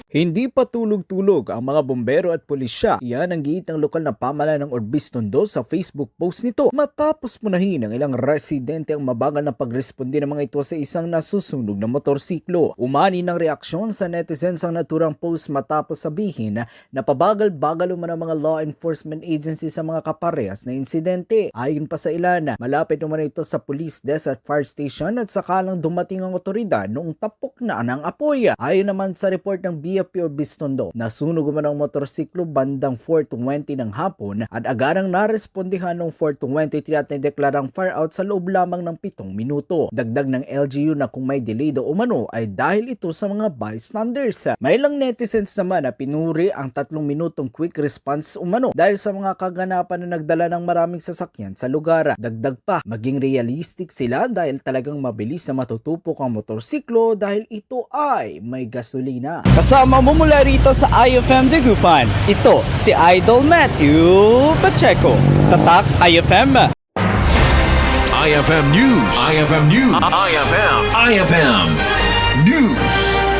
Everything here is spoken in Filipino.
Hindi pa tulog-tulog ang mga bumbero at pulisya. Yan ang giit ng lokal na pamahalaan ng Urbiztondo sa Facebook post nito matapos punahin ng ilang residente ang mabagal na pagresponde ng mga ito sa isang nasusunog na motorsiklo. Umani ng reaksyon sa netizens ang naturang post matapos sabihin na pabagal-bagal umano ang mga law enforcement agencies sa mga kaparehas na insidente. Ayon pa sa ilan, malapit umano ito sa police desk at fire station at sakalang dumating ang otoridad noong tapok na ng apoy. Ayon naman sa report ng Urbiztondo, nasunog umano ang motorsiklo bandang 4:20 ng hapon at agarang narespondihan noong 4:23 at nadeklarang fire out sa loob lamang ng 7 minuto. Dagdag ng LGU na kung may delay daw umano ay dahil ito sa mga bystanders. May ilang netizens naman na pinuri ang 3 minutong quick response umano dahil sa mga kaganapan na nagdala ng maraming sasakyan sa lugar. Dagdag pa, maging realistic sila dahil talagang mabilis na matutupok ang motorsiklo dahil ito ay may gasolina. Kasama mo mula rito sa IFM Dagupan, ito si Idol Matthew Pacheco. Tatak IFM. IFM News. IFM News. IFM News.